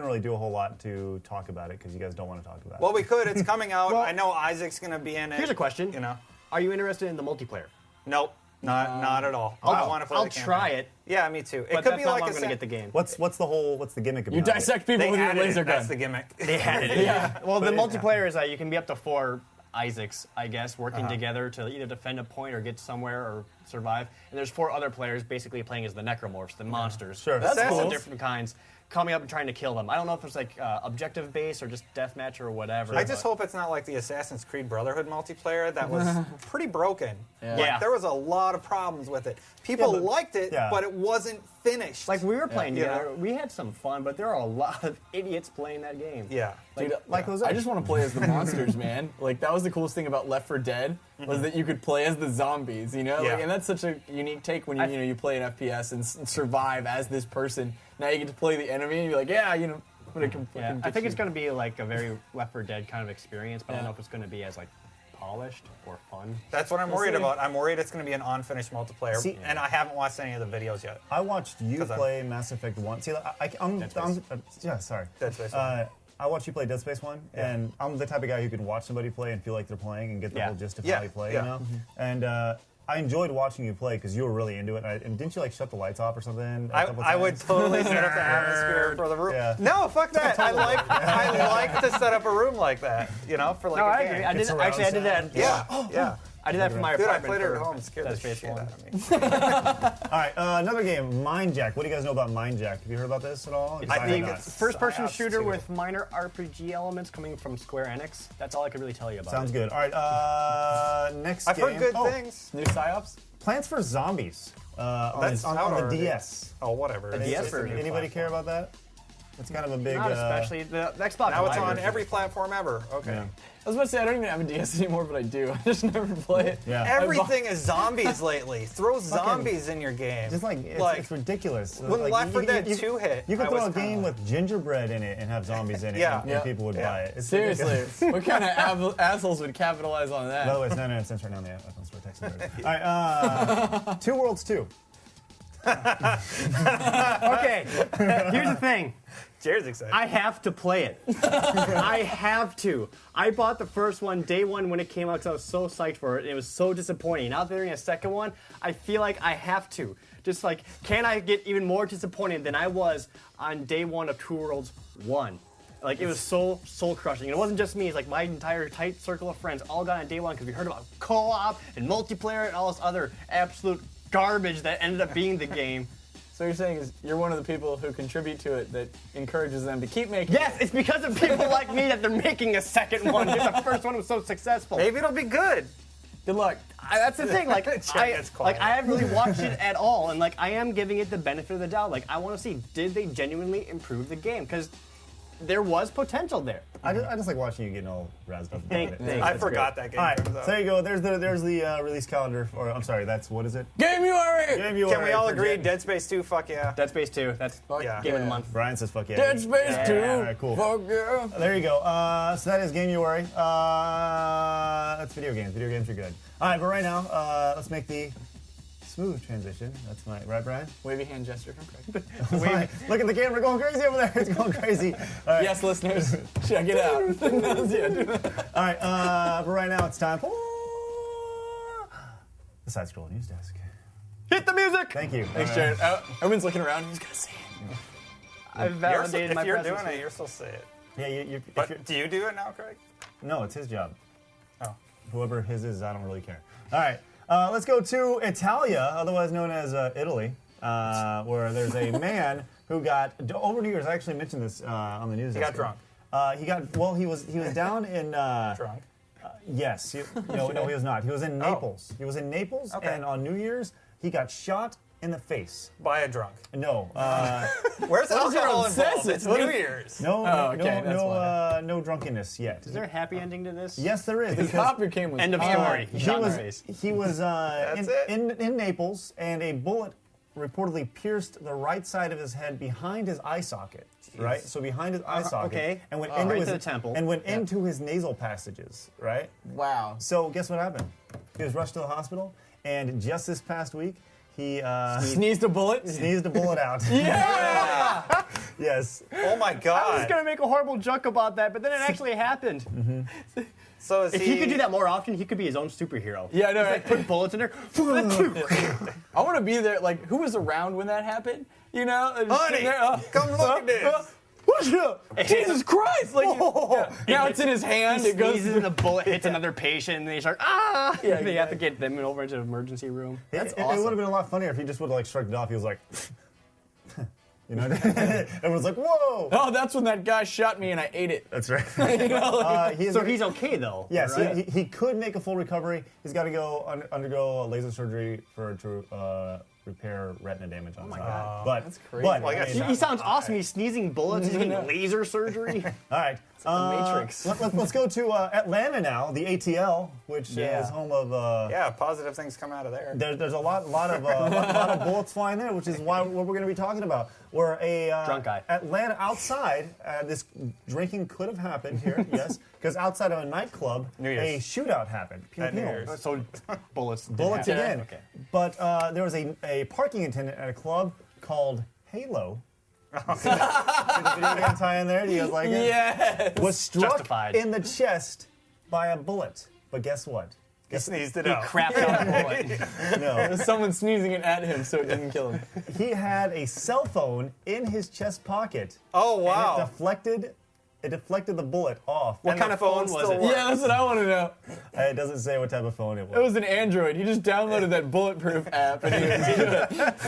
Speaker 5: really do a whole lot to talk about it because you guys don't want to talk about it.
Speaker 8: Well, we could. It's coming out.
Speaker 6: Well-
Speaker 8: I know Isaac's going to be in it.
Speaker 6: Here's a question.
Speaker 8: You know.
Speaker 6: Are you interested in the multiplayer?
Speaker 8: Nope. Not at all. I want to play
Speaker 6: I'll
Speaker 8: the campaign.
Speaker 6: try it,
Speaker 8: Yeah, me too. It
Speaker 6: but
Speaker 8: could
Speaker 6: that's
Speaker 8: be
Speaker 6: not
Speaker 8: like
Speaker 6: how
Speaker 8: a
Speaker 6: I'm going to get the game.
Speaker 5: What's the gimmick about
Speaker 7: You
Speaker 5: it?
Speaker 7: dissect people
Speaker 8: They
Speaker 7: with your
Speaker 8: added
Speaker 7: laser
Speaker 8: it. That's
Speaker 7: gun.
Speaker 8: the gimmick.
Speaker 6: They had it.
Speaker 7: Yeah.
Speaker 6: Well, the
Speaker 8: But-
Speaker 6: multiplayer is that you can be up to 4 Isaacs, I guess, working together to either defend a point or get somewhere or survive. And there's 4 other players basically playing as the necromorphs, the monsters.
Speaker 5: Sure.
Speaker 7: That's
Speaker 6: Lots of
Speaker 7: cool.
Speaker 6: different kinds, coming up and trying to kill them. I don't know if it's like objective based or just deathmatch or whatever.
Speaker 8: I just hope it's not like the Assassin's Creed Brotherhood multiplayer that was pretty broken.
Speaker 7: Yeah.
Speaker 6: Yeah.
Speaker 8: There was a lot of problems with it. People liked it,
Speaker 5: yeah.
Speaker 8: but it wasn't finished.
Speaker 6: like we were playing
Speaker 8: Yeah.
Speaker 6: together, we had some fun, but there are a lot of idiots playing that game.
Speaker 8: yeah.
Speaker 7: Dude,
Speaker 5: like those
Speaker 7: I just want to play as the monsters, man. Like that was the coolest thing about Left 4 Dead was that you could play as the zombies, you know? Like,
Speaker 8: Yeah.
Speaker 7: and that's such a unique take when you play an FPS and survive as this person. Now you get to play the enemy and you're like, yeah, you know, but it can
Speaker 6: Yeah,
Speaker 7: fucking
Speaker 6: I
Speaker 7: get
Speaker 6: think
Speaker 7: you.
Speaker 6: it's going to be like a very Left 4 Dead kind of experience, but I
Speaker 7: Yeah.
Speaker 6: don't know if it's going to be as like polished or fun.
Speaker 8: That's what I'm
Speaker 7: We'll
Speaker 8: worried
Speaker 7: see.
Speaker 8: about. I'm worried it's going to be an unfinished multiplayer,
Speaker 5: See-
Speaker 8: and I haven't watched any of the videos yet.
Speaker 5: I watched you
Speaker 8: 'Cause I'm-
Speaker 5: play Mass Effect 1. See, I'm yeah, sorry.
Speaker 8: Dead Space 1.
Speaker 5: I watched you play Dead Space 1, and I'm the type of guy who can watch somebody play and feel like they're playing and get the
Speaker 6: Yeah.
Speaker 5: whole gist of
Speaker 8: Yeah,
Speaker 5: how you play,
Speaker 8: yeah.
Speaker 5: you know? And I enjoyed watching you play because you were really into it. And didn't you like shut the lights off or something? a couple
Speaker 8: I would
Speaker 5: times?
Speaker 8: totally set up the atmosphere for the room.
Speaker 5: Yeah.
Speaker 8: No, fuck that. I like to set up a room like that, you know, for like
Speaker 6: No,
Speaker 8: a
Speaker 6: I
Speaker 8: game.
Speaker 6: agree. I did,
Speaker 5: surround
Speaker 6: actually, I did that.
Speaker 5: sound.
Speaker 8: Yeah, yeah.
Speaker 6: I did that for my
Speaker 8: Dude, I
Speaker 6: apartment.
Speaker 8: played it at
Speaker 6: for
Speaker 8: home. It scared
Speaker 6: Dead
Speaker 8: the
Speaker 6: Space
Speaker 8: shit
Speaker 6: 1.
Speaker 8: out of me.
Speaker 5: All right, another game, Mind Jack. What do you guys know about Mind Jack? Have you heard about this at all?
Speaker 8: I
Speaker 5: have
Speaker 8: think
Speaker 5: not.
Speaker 8: it's
Speaker 6: First-person
Speaker 8: PsyOps
Speaker 6: shooter
Speaker 8: 2.
Speaker 6: with minor RPG elements coming from ScrewAttacks. That's all I could really tell you about.
Speaker 5: Sounds
Speaker 6: it.
Speaker 5: good. All right, next
Speaker 8: I've
Speaker 5: game.
Speaker 8: heard good
Speaker 5: Oh,
Speaker 8: things.
Speaker 7: New PsyOps?
Speaker 5: Plants vs. Zombies
Speaker 8: That's
Speaker 5: on
Speaker 8: out
Speaker 5: the
Speaker 8: already.
Speaker 5: DS.
Speaker 8: Oh, whatever.
Speaker 6: The
Speaker 8: It's
Speaker 6: DS
Speaker 8: just a
Speaker 6: version.
Speaker 8: new
Speaker 5: Anybody
Speaker 8: platform.
Speaker 5: care about that? It's kind of a big.
Speaker 6: Not especially the Xbox.
Speaker 8: Now it's
Speaker 6: Live
Speaker 8: on
Speaker 6: version.
Speaker 8: every platform ever. Okay.
Speaker 5: Yeah.
Speaker 7: I was about to say I don't even have a DS anymore, but I do. I just never play it.
Speaker 5: Yeah.
Speaker 8: Everything is zombies lately. Throw zombies in your game.
Speaker 5: Just like it's ridiculous.
Speaker 8: when
Speaker 5: Like,
Speaker 8: Left 4 Dead
Speaker 5: you-
Speaker 8: 2 hit,
Speaker 5: You could
Speaker 8: I
Speaker 5: throw a
Speaker 8: was kinda
Speaker 5: game
Speaker 8: like-
Speaker 5: with gingerbread in it and have zombies in it,
Speaker 8: Yeah.
Speaker 5: and
Speaker 7: Yeah.
Speaker 5: people would
Speaker 8: Yeah.
Speaker 5: buy it. It's
Speaker 7: Seriously,
Speaker 5: ridiculous.
Speaker 7: what kind of assholes would capitalize on that?
Speaker 5: By the way, it's 99 cents right now on the iPhone Store. Text number. All right, Two Worlds 2.
Speaker 6: Okay, here's the thing.
Speaker 8: Jared's excited.
Speaker 6: I have to play it. I have to. I bought the first one day one when it came out because I was so psyched for it. And it was so disappointing. Now that they're doing a second one, I feel like I have to. Just like, can I get even more disappointed than I was on day one of Two Worlds 1? Like, it was so soul crushing. And it wasn't just me, it's like my entire tight circle of friends all got on day one because we heard about co-op and multiplayer and all this other absolute garbage that ended up being the game.
Speaker 7: So you're saying is you're one of the people who contribute to it that encourages them to keep making
Speaker 6: Yes, it's because of people like me that they're making a second one because the first one was so successful.
Speaker 8: Maybe it'll be good.
Speaker 7: Good luck.
Speaker 6: That's the thing. Like,
Speaker 8: It's quiet.
Speaker 6: I haven't really watched it at all, and like I am giving it the benefit of the doubt. Like, I want to see, did they genuinely improve the game? Because there was potential there.
Speaker 5: I just like watching you getting all razzed up about
Speaker 6: Thanks.
Speaker 5: it.
Speaker 8: I forgot that game.
Speaker 5: All right,
Speaker 8: comes
Speaker 5: so
Speaker 8: out.
Speaker 5: there you go. There's the release calendar. Or I'm sorry, that's what is it?
Speaker 7: Gamuary!
Speaker 5: Game you
Speaker 8: Can
Speaker 5: are
Speaker 8: we all
Speaker 5: for
Speaker 8: agree?
Speaker 5: Jen-
Speaker 8: Dead Space 2, fuck yeah.
Speaker 6: Dead Space 2. That's
Speaker 8: Yeah.
Speaker 6: give it a month.
Speaker 5: Brian says fuck yeah.
Speaker 7: Dead Space 2.
Speaker 5: All right, cool.
Speaker 7: Fuck yeah.
Speaker 5: There you go. So that is Gamuary. That's video games. Video games are good. All right, but right now, let's make the smooth transition. That's my right, Brian.
Speaker 7: Wavy hand gesture from Craig.
Speaker 5: Look at the camera going crazy over there. It's going crazy. All right.
Speaker 7: Yes, listeners, check it out. Yeah, do that.
Speaker 5: All right. But right now, it's time for the side scroll news desk.
Speaker 6: Hit the music.
Speaker 5: Thank you.
Speaker 7: Thanks, Jared. Everyone's looking around. Who's gonna say it?
Speaker 6: I've validated my
Speaker 8: If you're
Speaker 6: presence.
Speaker 8: doing it, you're supposed to say it.
Speaker 5: Yeah, if you're,
Speaker 8: But do you do it now, Craig?
Speaker 5: no, it's his job.
Speaker 8: Oh.
Speaker 5: Whoever his is, I don't really care. All right. Let's go to Italia, otherwise known as Italy, where there's a man who got over New Year's. I actually mentioned this on the news.
Speaker 8: He got drunk.
Speaker 5: He was down in
Speaker 8: Drunk.
Speaker 5: Yes. No, he was not. He was in Naples. He was in Naples,
Speaker 8: Okay.
Speaker 5: and on New Year's, he got shot in the face.
Speaker 8: By a drunk.
Speaker 5: No.
Speaker 8: Where's alcohol
Speaker 7: obsessive?
Speaker 8: involved? It's
Speaker 7: What
Speaker 8: New
Speaker 7: is-
Speaker 8: Year's.
Speaker 5: No,
Speaker 7: okay, that's why.
Speaker 5: no drunkenness yet.
Speaker 6: Is there a happy ending to this?
Speaker 5: Yes, there is.
Speaker 7: The
Speaker 5: because
Speaker 7: cop who came was
Speaker 6: End of
Speaker 7: fine.
Speaker 6: story.
Speaker 5: he
Speaker 6: Shot in the
Speaker 5: was
Speaker 6: face.
Speaker 5: he was
Speaker 8: That's it?
Speaker 5: in Naples, and a bullet reportedly pierced the right side of his head behind his eye socket. Right, so behind his eye socket,
Speaker 6: okay.
Speaker 5: and went
Speaker 6: Oh,
Speaker 5: into
Speaker 6: right
Speaker 5: his
Speaker 6: to the temple.
Speaker 5: and went into his nasal passages. Right.
Speaker 7: Wow.
Speaker 5: So guess what happened? He was rushed to the hospital, and just this past week, he
Speaker 7: Sneezed a bullet.
Speaker 5: sneezed a bullet out.
Speaker 7: Yeah.
Speaker 5: Yes.
Speaker 8: Oh my
Speaker 6: I was
Speaker 8: God.
Speaker 6: gonna make a horrible joke about that, but then it actually happened.
Speaker 8: So is
Speaker 6: If he could do that more often, he could be his own superhero.
Speaker 7: Yeah, I know,
Speaker 6: Just,
Speaker 7: right?
Speaker 6: like, put bullets in there.
Speaker 7: I want to be there. Like, who was around when that happened? You know, and just
Speaker 8: Honey,
Speaker 7: sitting there,
Speaker 8: come look at this.
Speaker 7: What's up? Jesus Christ! Like, now it's in his hand.
Speaker 6: He
Speaker 7: It goes.
Speaker 6: sneezes and the bullet hits another patient, and they start
Speaker 7: Yeah,
Speaker 6: they have to get them over into the emergency room.
Speaker 5: It
Speaker 7: awesome.
Speaker 5: would have been a lot funnier if he just would have like shrugged it off. He was like, you know, everyone's like, whoa.
Speaker 7: Oh, that's when that guy shot me and I ate it.
Speaker 5: That's right.
Speaker 7: You know, like,
Speaker 5: He is-
Speaker 6: So he's okay though.
Speaker 5: yes,
Speaker 6: right?
Speaker 5: he could make a full recovery. He's got to go undergo laser surgery to repair retina damage on his eye. But
Speaker 7: That's crazy.
Speaker 5: But
Speaker 8: Well, I got
Speaker 5: I mean,
Speaker 6: He sounds awesome. He's sneezing bullets. He's getting laser surgery.
Speaker 5: all right.
Speaker 7: the Matrix.
Speaker 5: Let's go to Atlanta now, the ATL, which
Speaker 6: Yeah.
Speaker 5: is home of.
Speaker 8: Yeah, positive things come out of there.
Speaker 5: There's a lot of bullets flying there, which is what we're going to be talking about. Where a
Speaker 6: Drunk guy.
Speaker 5: Atlanta outside, this drinking could have happened here, yes, because outside of a nightclub,
Speaker 8: New
Speaker 5: a
Speaker 8: Year's.
Speaker 5: shootout happened. Pew,
Speaker 8: At New
Speaker 5: pew.
Speaker 8: Year's.
Speaker 6: So bullets. did
Speaker 5: Bullets
Speaker 6: happen.
Speaker 5: again.
Speaker 6: Okay.
Speaker 5: But there was a parking attendant at a club called Halo. See the video game tie in there? Do you guys like it?
Speaker 7: yes.
Speaker 5: Was struck
Speaker 6: Justified.
Speaker 5: in the chest by a bullet. But guess what?
Speaker 8: He sneezed it
Speaker 6: He
Speaker 8: out.
Speaker 6: crapped out a bullet.
Speaker 5: No.
Speaker 7: Someone sneezing it at him so it didn't kill him.
Speaker 5: He had a cell phone in his chest pocket.
Speaker 8: Oh,
Speaker 5: And
Speaker 8: wow.
Speaker 5: it deflected the bullet off.
Speaker 8: What
Speaker 6: kind of phone was it?
Speaker 7: Yeah, that's what I want to know.
Speaker 5: It doesn't say what type of phone it was.
Speaker 7: It was an Android. He just downloaded that bulletproof app and he was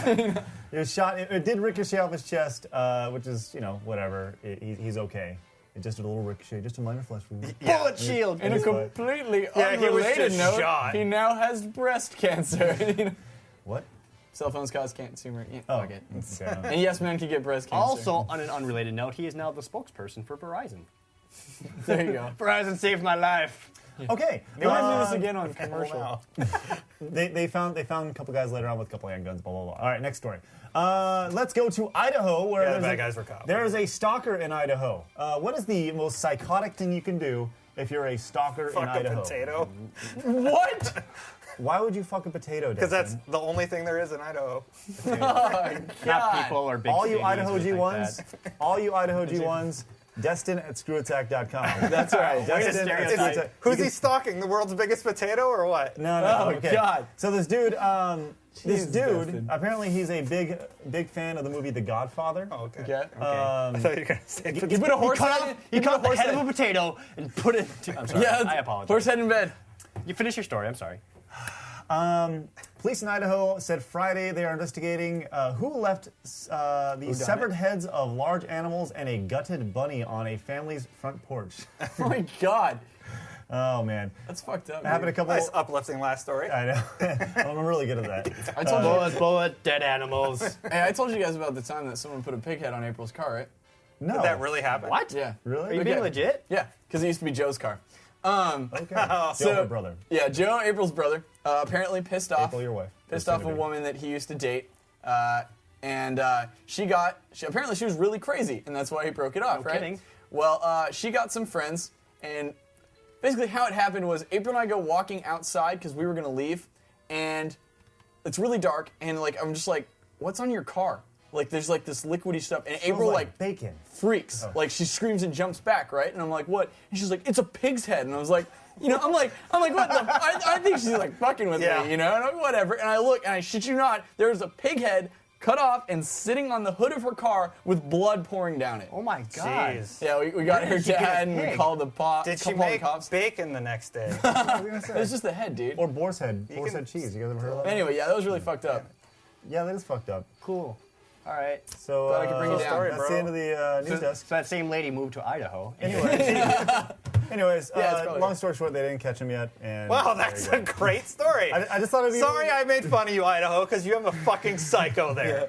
Speaker 7: good.
Speaker 5: It was shot. It did ricochet off his chest, which is, whatever. He's okay. It just did a little ricochet, just a minor flesh wound.
Speaker 6: Bullet shield.
Speaker 7: In a
Speaker 5: He's fine.
Speaker 7: completely
Speaker 8: Yeah, he was
Speaker 7: unrelated
Speaker 8: just
Speaker 7: note,
Speaker 8: shot.
Speaker 7: he now has breast cancer. You know?
Speaker 5: What?
Speaker 7: Cell phones cause consumer. Yeah,
Speaker 5: Oh,
Speaker 7: fuck it.
Speaker 5: okay.
Speaker 7: And yes, men can get breast cancer.
Speaker 6: Also, on an unrelated note, he is now the spokesperson for Verizon.
Speaker 7: there you go.
Speaker 6: Verizon saved my life.
Speaker 5: Okay.
Speaker 7: We want to do this again on commercial.
Speaker 8: Wow.
Speaker 5: They found a couple guys later on with a couple handguns. Blah blah blah. All right, next story. Let's go to Idaho, where
Speaker 8: Yeah, the
Speaker 5: there's
Speaker 8: bad guys were cops.
Speaker 5: there is a stalker in Idaho. What is the most psychotic thing you can do if you're a stalker in
Speaker 8: Fuck a
Speaker 5: Idaho?
Speaker 8: potato.
Speaker 7: What?
Speaker 5: Why would you fuck a potato?
Speaker 8: Because that's
Speaker 5: Destin?
Speaker 8: the only thing there is in Idaho.
Speaker 7: Oh,
Speaker 6: Not
Speaker 7: God.
Speaker 6: people or big
Speaker 5: all you
Speaker 6: cities
Speaker 5: Idaho
Speaker 6: or anything like
Speaker 5: G1s,
Speaker 6: that.
Speaker 5: all you Idaho G1s, Destin at ScrewAttack.com.
Speaker 7: That's right.
Speaker 5: Destin at
Speaker 6: stereotype.
Speaker 5: ScrewAttack.
Speaker 8: Who's he stalking? The world's biggest potato or what?
Speaker 5: No, no.
Speaker 7: Oh,
Speaker 5: okay.
Speaker 7: God.
Speaker 5: So this dude,
Speaker 7: Jesus, Destin.
Speaker 5: apparently he's a big fan of the movie The Godfather.
Speaker 8: Oh, okay.
Speaker 7: Okay.
Speaker 8: I thought you were going to say
Speaker 7: You
Speaker 8: potato.
Speaker 7: put a horse head.
Speaker 6: He cut off the head of a potato and put it. I'm sorry.
Speaker 7: Yeah,
Speaker 6: I apologize.
Speaker 7: horse head in bed.
Speaker 6: You finish your story. I'm sorry.
Speaker 5: Police in Idaho said Friday they are investigating who left the severed heads of large animals and a gutted bunny on a family's front porch.
Speaker 7: Oh my God.
Speaker 5: Oh man,
Speaker 7: That's fucked up.
Speaker 5: it happened a
Speaker 7: dude.
Speaker 5: couple.
Speaker 8: Nice uplifting last story.
Speaker 5: I know. I'm really good at that.
Speaker 7: I told you.
Speaker 6: Bullet, dead animals.
Speaker 7: Hey, I told you guys about the time that someone put a pig head on April's car, right?
Speaker 5: No,
Speaker 8: Did that really happen?
Speaker 6: What?
Speaker 7: Yeah.
Speaker 5: really?
Speaker 6: Are you being legit?
Speaker 7: Yeah, because it used to be Joe's car.
Speaker 5: Okay.
Speaker 7: So-
Speaker 5: Joe, her brother.
Speaker 7: Yeah, Joe, April's brother, apparently pissed off.
Speaker 5: April, your wife.
Speaker 7: Pissed
Speaker 5: Or
Speaker 7: off
Speaker 5: soon
Speaker 7: a
Speaker 5: to be.
Speaker 7: woman that he used to date, and apparently she was really crazy, and that's why he broke it off,
Speaker 6: No
Speaker 7: right?
Speaker 6: kidding.
Speaker 7: Well, she got some friends, and basically how it happened was April and I go walking outside because we were gonna leave, and it's really dark, and like I'm just like, what's on your car? Like there's like this liquidy stuff, and
Speaker 5: Smells
Speaker 7: April
Speaker 5: like bacon.
Speaker 7: freaks. Like she screams and jumps back, right? And I'm like, what? And she's like, it's a pig's head. And I was like, I'm like, what the? I think she's like fucking with
Speaker 8: Yeah.
Speaker 7: me, And I'm like, whatever. And I look, and I shit you not, there's a pig head cut off and sitting on the hood of her car with blood pouring down it.
Speaker 6: Oh my God.
Speaker 8: Jeez.
Speaker 7: Yeah, we got her
Speaker 6: did she get a
Speaker 7: dad and we
Speaker 6: pig?
Speaker 7: called the
Speaker 8: Did she
Speaker 7: called the
Speaker 8: make
Speaker 7: cops.
Speaker 8: bacon the next day?
Speaker 7: It's just the head, dude.
Speaker 5: Or boar's head.
Speaker 8: You
Speaker 5: Boar's
Speaker 8: can-
Speaker 5: head cheese. You guys ever heard of that?
Speaker 7: Anyway, yeah, that was really fucked up.
Speaker 5: Yeah, that is fucked up.
Speaker 6: Cool. All right.
Speaker 5: So
Speaker 7: Glad I could bring it down.
Speaker 8: Story,
Speaker 5: that's
Speaker 8: bro.
Speaker 5: the end of the news
Speaker 6: So
Speaker 5: desk.
Speaker 6: that same lady moved to Idaho.
Speaker 5: Anyway, Anyways,
Speaker 7: Yeah, it's probably
Speaker 5: long
Speaker 7: right.
Speaker 5: story short, they didn't catch him yet. And
Speaker 8: Wow,
Speaker 5: there
Speaker 8: that's
Speaker 5: you
Speaker 8: a
Speaker 5: go.
Speaker 8: great story.
Speaker 5: I just thought it'd be
Speaker 8: Sorry I made fun of you, Idaho, because you have a fucking psycho there.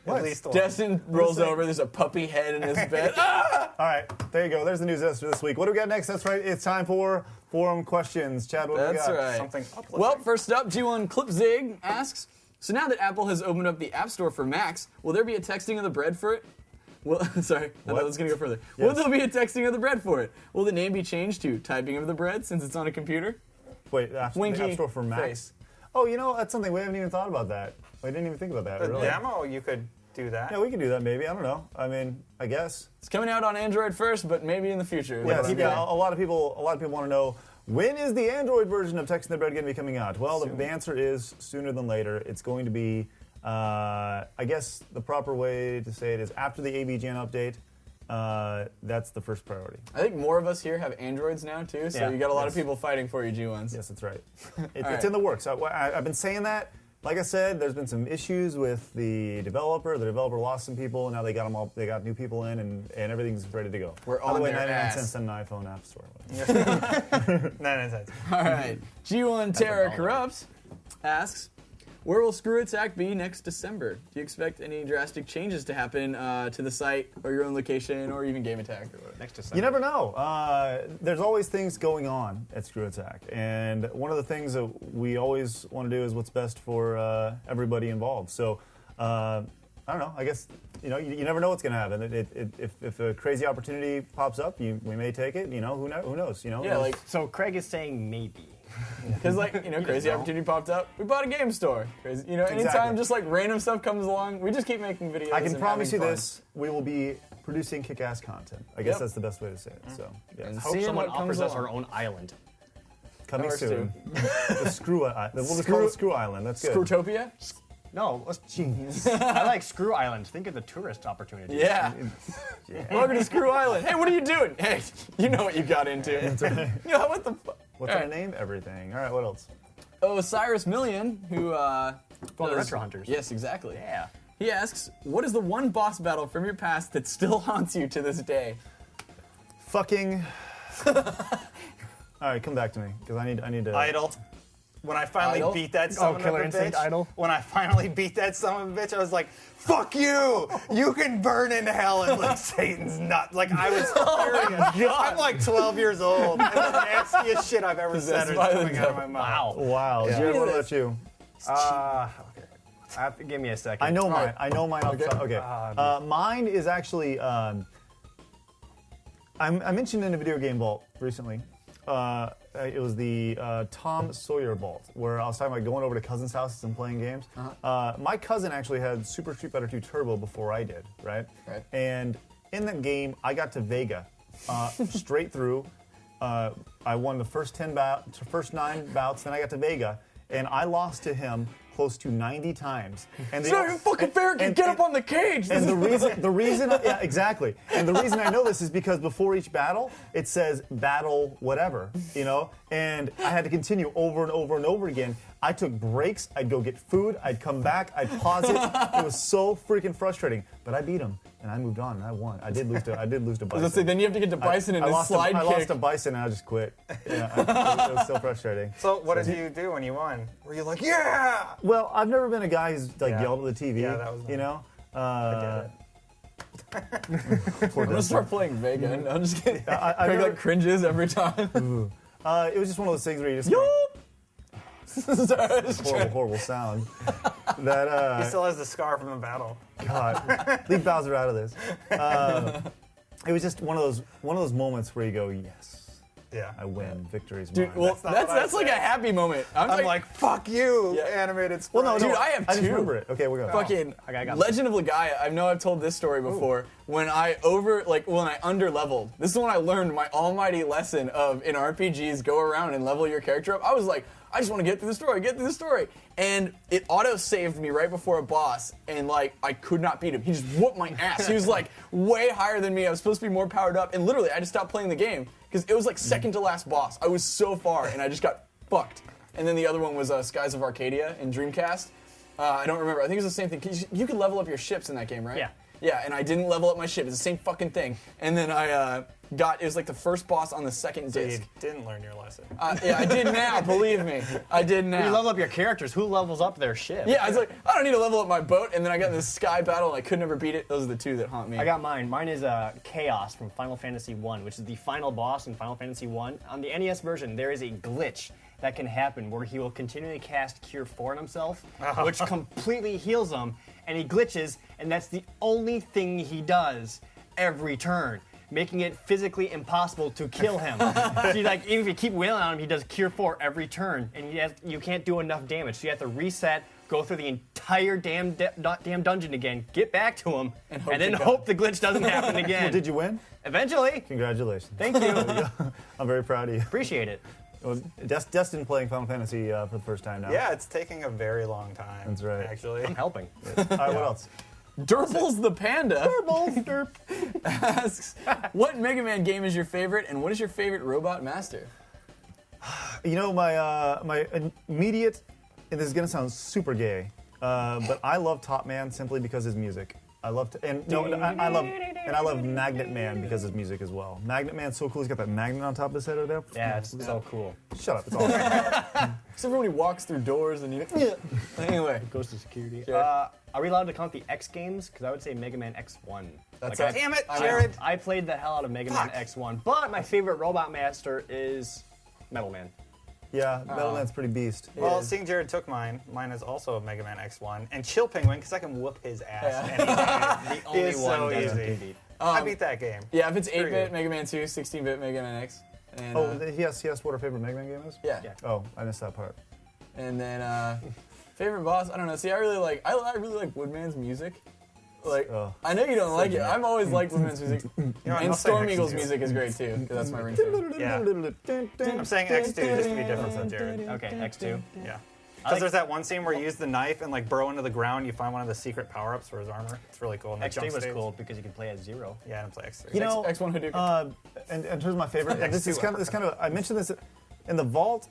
Speaker 8: At least one.
Speaker 7: Destin rolls over. There's a puppy head in his bed. Ah!
Speaker 5: All right, there you go. There's the news for this week. What do we got next? That's right. It's time for forum questions. Chad, what do we
Speaker 7: That's
Speaker 5: got?
Speaker 7: right.
Speaker 8: Something uplifting.
Speaker 7: Well, first up, G1 Clipzig asks, so now that Apple has opened up the App Store for Macs, will there be a texting of the bread for it? Well, sorry, I thought I was going to go further. Will
Speaker 5: Yes.
Speaker 7: there be a texting of the bread for it? Will the name be changed to typing of the bread since it's on a computer?
Speaker 5: Wait, the
Speaker 7: Winky
Speaker 5: App Store for Macs?
Speaker 7: face.
Speaker 5: Oh, you know, that's something we haven't even thought about that. We didn't even think about that.
Speaker 8: The
Speaker 5: really.
Speaker 8: demo, you could do that.
Speaker 5: Yeah, we can do that maybe. I don't know. I mean, I guess.
Speaker 7: It's coming out on Android first, but maybe in the future.
Speaker 5: Yes,
Speaker 7: That's
Speaker 5: yeah,
Speaker 7: okay.
Speaker 5: a lot of people want to know, when is the Android version of Texting the Bread going to be coming out? Well, the answer is sooner than later. It's going to be, I guess the proper way to say it is after the AVGN update. That's the first priority.
Speaker 7: I think more of us here have Androids now, too, so
Speaker 6: Yeah.
Speaker 7: you got a lot of
Speaker 5: Yes.
Speaker 7: people fighting for you, G1s.
Speaker 5: Yes, that's right. It's
Speaker 7: right.
Speaker 5: in the works. I've been saying that. Like I said, there's been some issues with the developer. The developer lost some people, and now they got them all. They got new people in, and everything's ready to go.
Speaker 7: We're
Speaker 5: By the
Speaker 7: on
Speaker 5: way,
Speaker 7: their
Speaker 5: 99
Speaker 7: ass.
Speaker 5: cents on an iPhone App Store.
Speaker 8: 99 cents.
Speaker 7: All right. G1 Terra Corrupts asks, where will ScrewAttack be next December? Do you expect any drastic changes to happen to the site or your own location or even Game Attack or whatever?
Speaker 6: Next December.
Speaker 5: You never know. There's always things going on at ScrewAttack, and one of the things that we always want to do is what's best for everybody involved. So, I don't know. I guess you never know what's going to happen. If a crazy opportunity pops up, we may take it. Who knows?
Speaker 7: Yeah, like,
Speaker 6: So Craig is saying maybe.
Speaker 7: because crazy opportunity popped up. We bought a game store. Crazy, anytime
Speaker 5: Exactly.
Speaker 7: just like random stuff comes along, we just keep making videos.
Speaker 5: I can
Speaker 7: and
Speaker 5: promise you
Speaker 7: having fun.
Speaker 5: this: we will be producing kick-ass content. I guess
Speaker 7: Yep.
Speaker 5: that's the best way to say it. So, yes.
Speaker 7: And
Speaker 6: Hope
Speaker 7: seeing
Speaker 6: someone
Speaker 7: what comes
Speaker 6: offers us
Speaker 7: along.
Speaker 6: our own island.
Speaker 5: Coming
Speaker 7: ours
Speaker 5: soon. The Screw Island. We'll just call it Screw Island. That's good.
Speaker 7: Screwtopia?
Speaker 6: No, let's genius. I like Screw Island. Think of the tourist opportunity.
Speaker 7: Yeah. Welcome to Screw Island. Hey, what are you doing? Hey, you know what you got into. What the fuck?
Speaker 5: What's our name? Everything. All right. What else?
Speaker 7: Cyrus Million, who
Speaker 6: From the
Speaker 7: does-
Speaker 6: Retrohunters.
Speaker 7: Yes, exactly.
Speaker 6: Yeah.
Speaker 7: He asks, what is the one boss battle from your past that still haunts you to this day?
Speaker 5: Fucking. All right, come back to me because I need to.
Speaker 8: Idle. When I finally
Speaker 7: Idle?
Speaker 8: beat that son of
Speaker 6: Killer
Speaker 8: a
Speaker 6: Instinct
Speaker 8: bitch.
Speaker 6: Idle?
Speaker 8: When I finally beat that son of a bitch, I was like, "Fuck you! You can burn in hell and lick Satan's nut." Like I was furious. I'm like 12 years old, and the nastiest shit I've ever said
Speaker 7: Possessed
Speaker 8: is
Speaker 7: by the
Speaker 8: coming out of my
Speaker 7: devil.
Speaker 8: mouth.
Speaker 5: Wow.
Speaker 7: Yeah.
Speaker 5: Jared, what about you?
Speaker 6: Okay. Give me a second.
Speaker 5: I know mine.
Speaker 7: right.
Speaker 5: I know mine.
Speaker 7: Okay.
Speaker 5: Okay. Mine is actually. I mentioned in a video game vault recently. It was the Tom Sawyer vault, where I was talking about going over to cousins' houses and playing games. My cousin actually had Super Street Fighter 2 Turbo before I did, right?
Speaker 7: Right.
Speaker 5: And in that game, I got to Vega, straight through. I won the first 9 bouts, then I got to Vega, and I lost to him close to 90 times. And
Speaker 7: It's not even fucking fair. Get up on the cage.
Speaker 5: And the reason, yeah, exactly. And the reason I know this is because before each battle, it says battle whatever, and I had to continue over and over and over again. I took breaks. I'd go get food. I'd come back. I'd pause it. It was so freaking frustrating. But I beat him, and I moved on, and I won. I did lose to Bison.
Speaker 7: Let's say, then you have to get to Bison and
Speaker 5: I
Speaker 7: his
Speaker 5: lost
Speaker 7: slide
Speaker 5: I
Speaker 7: kick.
Speaker 5: lost to Bison, and I just quit. Yeah, it was so frustrating.
Speaker 8: So what did you do when you won? Were you like, "Yeah"?
Speaker 5: Well, I've never been a guy who's like
Speaker 8: Yeah.
Speaker 5: yelled at the TV.
Speaker 8: Yeah, that was me.
Speaker 5: Poor
Speaker 7: I'm gonna start playing Vega. No, I'm just kidding.
Speaker 5: I
Speaker 7: Craig
Speaker 5: never-
Speaker 7: like cringes every time.
Speaker 5: It was just one of those things where you just horrible sound.
Speaker 8: He
Speaker 5: That
Speaker 8: still has the scar from the battle.
Speaker 5: God, leave Bowser out of this. It was just one of those moments where you go, yes,
Speaker 8: Yeah.
Speaker 5: I win. Victory's
Speaker 7: Dude,
Speaker 5: mine.
Speaker 7: well,
Speaker 8: not what I
Speaker 7: that's like a
Speaker 8: said.
Speaker 7: happy moment.
Speaker 8: I'm like, "Fuck you,
Speaker 7: Yeah.
Speaker 8: animated
Speaker 5: well,
Speaker 8: sprite."
Speaker 5: no,
Speaker 7: Dude, I have
Speaker 5: I just
Speaker 7: two.
Speaker 5: remember it. Okay, we're going.
Speaker 7: Fucking
Speaker 6: I got
Speaker 7: Legend of Legaia. I know I've told this story before. When I under-leveled. This is when I learned my almighty lesson of in RPGs go around and level your character up. I was like, I just want to get through the story. And it auto-saved me right before a boss, and like I could not beat him. He just whooped my ass. He was like way higher than me. I was supposed to be more powered up, and literally I just stopped playing the game because it was like second to last boss. I was so far, and I just got fucked. And then the other one was Skies of Arcadia in Dreamcast. I don't remember. I think it's the same thing. You could level up your ships in that game, right?
Speaker 6: Yeah.
Speaker 7: Yeah, and I didn't level up my ship. It's the same fucking thing. And then I it was like the first boss on the second
Speaker 8: So you
Speaker 7: disc.
Speaker 8: didn't learn your lesson.
Speaker 7: Yeah, I did now, believe me. I did now.
Speaker 6: You level up your characters. Who levels up their ship?
Speaker 7: Yeah, I was like, I don't need to level up my boat, and then I got in this sky battle, and I could never beat it. Those are the two that haunt me.
Speaker 6: I got mine. Mine is Chaos from Final Fantasy 1, which is the final boss in Final Fantasy 1. On the NES version, there is a glitch that can happen where he will continually cast Cure 4 on himself, which completely heals him, and he glitches, and that's the only thing he does every turn, making it physically impossible to kill him. So you, like, even if you keep wailing on him, he does Cure 4 every turn, and you can't do enough damage. So you have to reset, go through the entire damn dungeon again, get back to him, and then hope the glitch doesn't happen again.
Speaker 5: Well, did you win?
Speaker 6: Eventually.
Speaker 5: Congratulations.
Speaker 6: Thank you.
Speaker 5: I'm very proud of you.
Speaker 6: Appreciate it.
Speaker 5: Well, Destin playing Final Fantasy for the first time now.
Speaker 8: Yeah, it's taking a very long time.
Speaker 5: That's right.
Speaker 8: Actually.
Speaker 6: I'm helping.
Speaker 5: All right, what else?
Speaker 7: Durbles the Panda asks, what Mega Man game is your favorite, and what is your favorite Robot Master?
Speaker 5: You know, my immediate, and this is gonna sound super gay, but I love Top Man simply because of his music. I love I love Magnet Man because of his music as well. Magnet Man's so cool. He's got that magnet on top of his head over there.
Speaker 6: Yeah, it's so cool.
Speaker 5: Shut up. It's awesome.
Speaker 7: Except when he walks through doors and Anyway.
Speaker 6: Goes to security.
Speaker 7: Sure.
Speaker 6: Are we allowed to count the X games? Because I would say Mega Man X1.
Speaker 7: That's
Speaker 6: Like,
Speaker 7: it.
Speaker 8: Damn it, Jared.
Speaker 6: I played the hell out of Mega Man X1, but my favorite Robot Master is Metal Man.
Speaker 5: Yeah, Metal Man's pretty beast.
Speaker 8: Well, seeing Jared took mine is also a Mega Man X1. And Chill Penguin, because I can whoop his ass anytime.
Speaker 6: The only
Speaker 8: It's so
Speaker 6: one Destin
Speaker 8: easy.
Speaker 6: can beat.
Speaker 8: I beat that game.
Speaker 7: Yeah, if it's 8-bit,
Speaker 8: Period.
Speaker 7: Mega Man 2, 16-bit, Mega Man X. And,
Speaker 5: Oh, he asked what our favorite Mega Man game is?
Speaker 7: yeah.
Speaker 5: Oh, I missed that part.
Speaker 7: And then favorite boss, I don't know. See, I really like Woodman's music. Like, I know you don't like it. I've always liked Woodman's music.
Speaker 8: what,
Speaker 7: And
Speaker 8: I'll say
Speaker 7: Storm
Speaker 8: X2.
Speaker 7: Eagle's music is great too, because that's my ringtone.
Speaker 8: Yeah. I'm saying X2 just to be different than Jared.
Speaker 6: Okay, X2.
Speaker 8: Yeah. Because there's that one scene where you use the knife and like burrow into the ground, you find one of the secret power-ups for his armor. It's really cool. In the jump
Speaker 6: X3 was
Speaker 8: stage.
Speaker 6: cool because you can play as Zero.
Speaker 8: Yeah, and play X3.
Speaker 5: You know,
Speaker 7: X1 Hadouken.
Speaker 5: and in terms of my favorite, and this is kind of, I mentioned this in the vault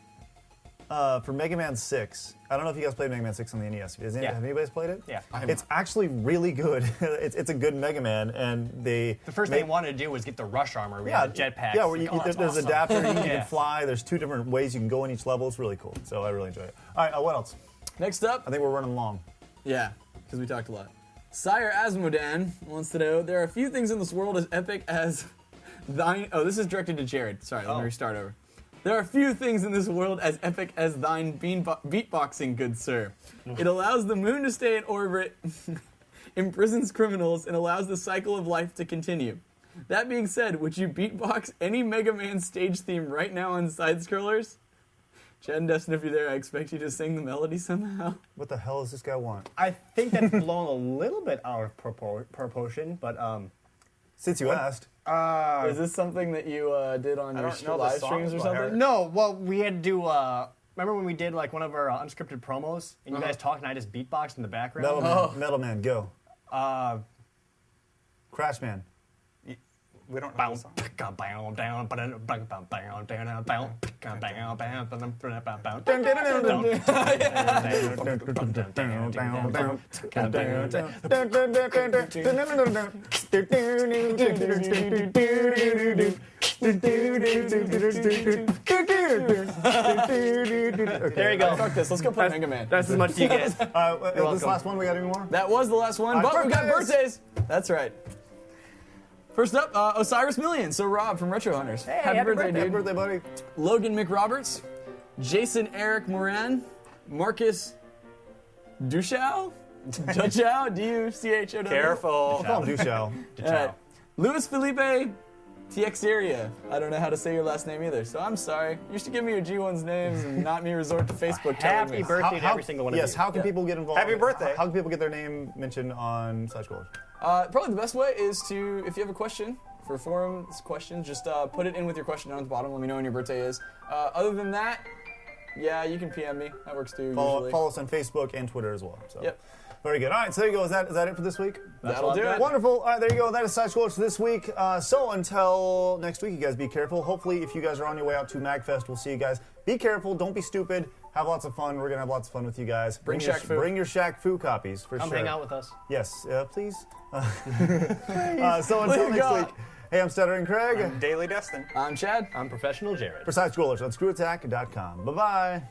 Speaker 5: for Mega Man 6. I don't know if you guys played Mega Man 6 on the NES. Have anybody played it?
Speaker 6: Yeah.
Speaker 5: It's actually really good. It's a good Mega Man, and
Speaker 6: The first thing I wanted to do was get the Rush armor. We had jetpacks.
Speaker 5: Yeah, where
Speaker 6: Like, oh, that's
Speaker 5: there's
Speaker 6: awesome.
Speaker 5: adapter, you
Speaker 6: Yeah.
Speaker 5: can fly. There's 2 different ways you can go in each level. It's really cool. So I really enjoy it. All right, what else?
Speaker 7: Next up,
Speaker 5: I think we're running long.
Speaker 7: yeah, because we talked a lot. Sire Asmodan wants to know, there are a few things in this world as epic as thine... Oh, this is directed to Jared. Sorry, let me restart over. There are few things in this world as epic as thine beatboxing, good sir. It allows the moon to stay in orbit, imprisons criminals, and allows the cycle of life to continue. That being said, would you beatbox any Mega Man stage theme right now on SideScrollers? Chad and Destin, if you're there, I expect you to sing the melody somehow.
Speaker 5: What the hell does this guy want?
Speaker 6: I think that's blown a little bit out of proportion, but
Speaker 5: Since you asked.
Speaker 7: Is this something that you did on your
Speaker 8: don't know the
Speaker 7: live
Speaker 8: songs
Speaker 7: streams or
Speaker 8: by
Speaker 7: something?
Speaker 8: heart.
Speaker 6: no. Well, we had to do. Remember when we did like one of our unscripted promos, and you guys talked, and I just beatboxed in the background.
Speaker 5: Metal Man, go. Crash Man.
Speaker 8: We don't know
Speaker 6: Bow,
Speaker 8: the song.
Speaker 6: picka, bow, down, ba-da, bang, bang, bang, down, bow, picka, bang, bang, ba-dum, ba-da, ba, bow, dun, dun, dun, dun,
Speaker 5: There
Speaker 6: you go.
Speaker 7: Fuck this, let's go play Mega Man.
Speaker 6: That's as much as you get.
Speaker 5: This
Speaker 6: welcome.
Speaker 5: last one, we got any more?
Speaker 7: That was the last one, but we got birthdays. That's right. First up, Osiris Million. So Rob from Retrohunters.
Speaker 6: Hey,
Speaker 7: happy birthday,
Speaker 5: Happy
Speaker 7: dude.
Speaker 5: birthday, buddy.
Speaker 7: Logan McRoberts, Jason Eric Moran, Marcus Duchow, Duchow, D-U-C-H-O-W.
Speaker 8: Careful.
Speaker 5: Call him Duchow.
Speaker 7: All right. Luis Felipe Tiexeria. I don't know how to say your last name either, so I'm sorry. You should give me your G1's names and not me resort to Facebook telling me.
Speaker 6: Happy birthday to every single one of you.
Speaker 5: Yes, how can people get involved?
Speaker 8: Happy birthday.
Speaker 5: How can people get their name mentioned on SideScrollers?
Speaker 7: Probably the best way is to, if you have a question for forums questions, just put it in with your question down at the bottom. Let me know when your birthday is. Other than that, yeah, you can PM me. That works too, usually.
Speaker 5: Follow us on Facebook and Twitter as well. So.
Speaker 7: Yep.
Speaker 5: Very good. All right, so there you go. Is that it for this week?
Speaker 7: That'll do it.
Speaker 5: Wonderful. All right, there you go. That is SideScrollers for this week. So until next week, you guys be careful. Hopefully, if you guys are on your way out to MagFest, we'll see you guys. Be careful. Don't be stupid. Have lots of fun. We're gonna have lots of fun with you guys.
Speaker 7: Bring
Speaker 5: your,
Speaker 7: Shaq Fu.
Speaker 5: Bring your Shaq Fu copies for
Speaker 6: Come
Speaker 5: sure.
Speaker 6: hang out with us.
Speaker 5: Yes, please. So until next week, hey, I'm Stuttering Craig.
Speaker 8: Daily Destin.
Speaker 7: I'm Chad.
Speaker 6: I'm Professional Jared.
Speaker 5: For SideScrollers on ScrewAttack.com. Bye-bye.